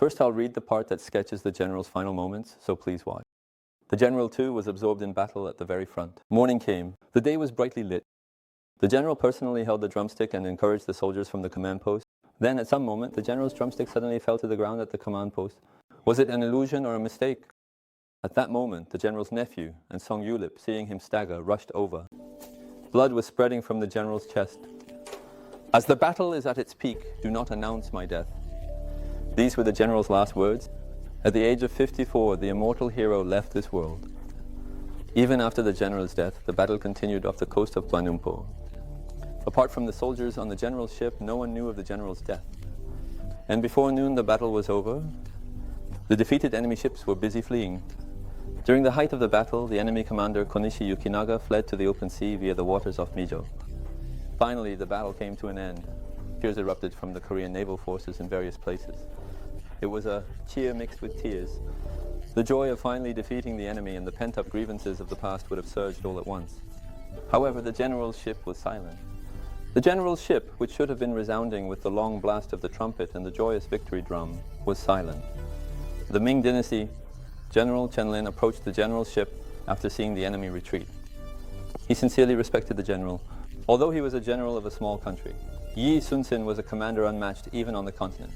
First, I'll read the part that sketches the general's final moments, so please watch. The general, too, was absorbed in battle at the very front. Morning came. The day was brightly lit. The general personally held the drumstick and encouraged the soldiers from the command post. Then, at some moment, the general's drumstick suddenly fell to the ground at the command post. Was it an illusion or a mistake? At that moment, the general's nephew and Song Yulip, seeing him stagger, rushed over. Blood was spreading from the general's chest. As the battle is at its peak, do not announce my death. These were the general's last words. At the age of 54, the immortal hero left this world. Even after the general's death, the battle continued off the coast of Kuala Lumpur. Apart from the soldiers on the general's ship, no one knew of the general's death. And before noon, the battle was over. The defeated enemy ships were busy fleeing. During the height of the battle, the enemy commander Konishi Yukinaga fled to the open sea via the waters off Mijo. Finally, the battle came to an end. Cheers erupted from the Korean naval forces in various places. It was a cheer mixed with tears. The joy of finally defeating the enemy and the pent-up grievances of the past would have surged all at once. However, the general's ship was silent. The general's ship, which should have been resounding with the long blast of the trumpet and the joyous victory drum, was silent. The Ming dynasty, General Chenlin approached the general's ship after seeing the enemy retreat. He sincerely respected the general, although he was a general of a small country. Yi Sun-sin was a commander unmatched even on the continent.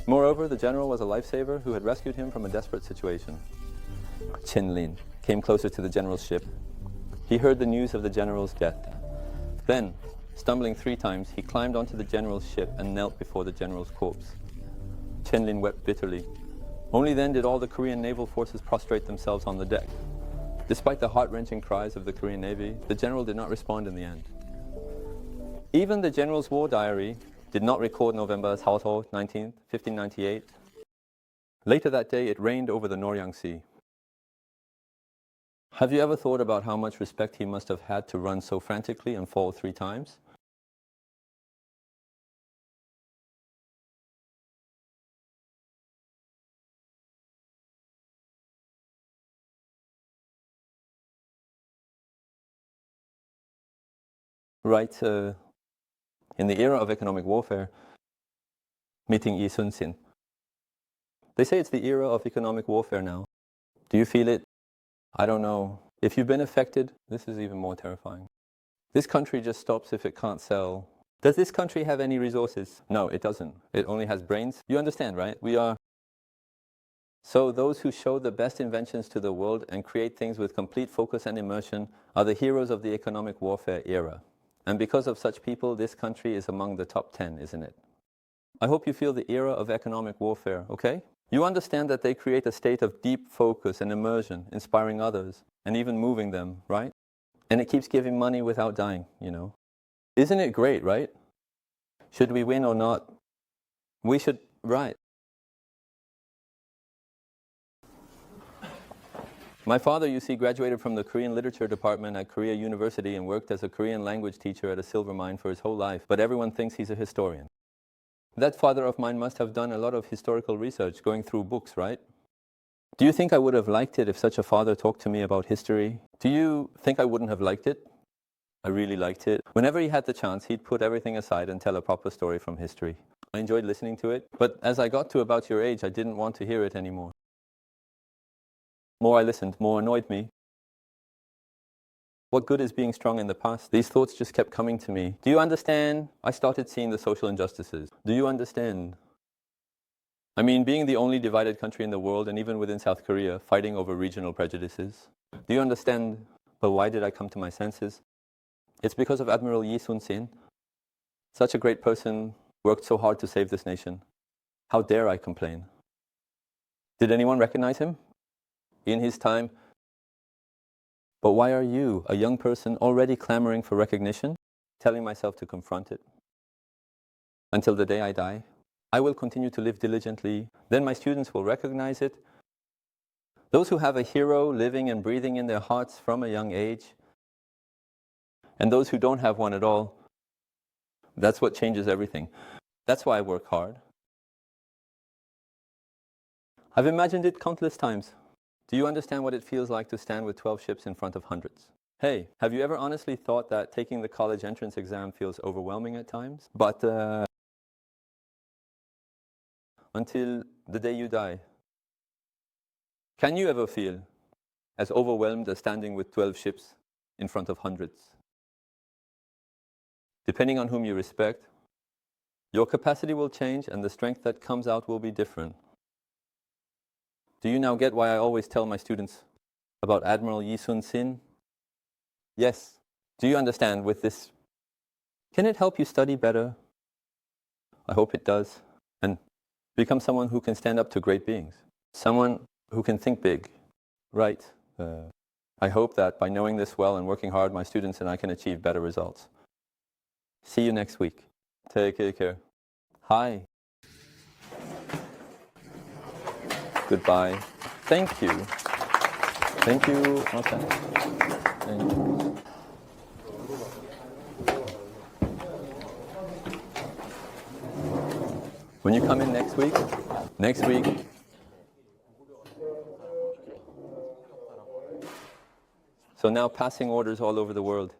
Moreover, the general was a lifesaver who had rescued him from a desperate situation. Chenlin came closer to the general's ship. He heard the news of the general's death. Then, stumbling 3 times, he climbed onto the general's ship and knelt before the general's corpse. Chenlin wept bitterly. Only then did all the Korean naval forces prostrate themselves on the deck. Despite the heart-wrenching cries of the Korean Navy, the general did not respond in the end. Even the general's war diary did not record November 19th, 1598. Later that day, it rained over the Noryang Sea. Have you ever thought about how much respect he must have had to run so frantically and fall 3 times? Right, in the era of economic warfare, meeting Yi Sun-sin. They say it's the era of economic warfare now. Do you feel it? I don't know. If you've been affected, this is even more terrifying. This country just stops if it can't sell. Does this country have any resources? No, it doesn't. It only has brains. You understand, right? So those who show the best inventions to the world and create things with complete focus and immersion are the heroes of the economic warfare era. And because of such people, this country is among the top 10, isn't it? I hope you feel the era of economic warfare, okay? You understand that they create a state of deep focus and immersion, inspiring others, and even moving them, right? And it keeps giving money without dying, you know? Isn't it great, right? Should we win or not? We should, right. My father, you see, graduated from the Korean literature department at Korea University and worked as a Korean language teacher at a silver mine for his whole life, but everyone thinks he's a historian. That father of mine must have done a lot of historical research, going through books, right? Do you think I would have liked it if such a father talked to me about history? Do you think I wouldn't have liked it? I really liked it. Whenever he had the chance, he'd put everything aside and tell a proper story from history. I enjoyed listening to it, but as I got to about your age, I didn't want to hear it anymore. More I listened, more annoyed me. What good is being strong in the past? These thoughts just kept coming to me. Do you understand? I started seeing the social injustices. Do you understand? I mean, being the only divided country in the world, and even within South Korea, fighting over regional prejudices. Do you understand? But why did I come to my senses? It's because of Admiral Yi Sun-sin. Such a great person, worked so hard to save this nation. How dare I complain? Did anyone recognize him? In his time? But why are you, a young person, already clamoring for recognition? Telling myself to confront it. Until the day I die, I will continue to live diligently. Then my students will recognize it. Those who have a hero living and breathing in their hearts from a young age, and those who don't have one at all, that's what changes everything. That's why I work hard. I've imagined it countless times. Do you understand what it feels like to stand with 12 ships in front of hundreds? Hey, have you ever honestly thought that taking the college entrance exam feels overwhelming at times? But until the day you die. Can you ever feel as overwhelmed as standing with 12 ships in front of hundreds? Depending on whom you respect, your capacity will change and the strength that comes out will be different. Do you now get why I always tell my students about Admiral Yi Sun-sin? Yes. Do you understand with this? Can it help you study better? I hope it does. And become someone who can stand up to great beings. Someone who can think big. Right. I hope that by knowing this well and working hard, my students and I can achieve better results. See you next week. Take care. Hi. Goodbye. Thank you. Thank you. Okay. Thank you. When you come in next week, so now passing orders all over the world.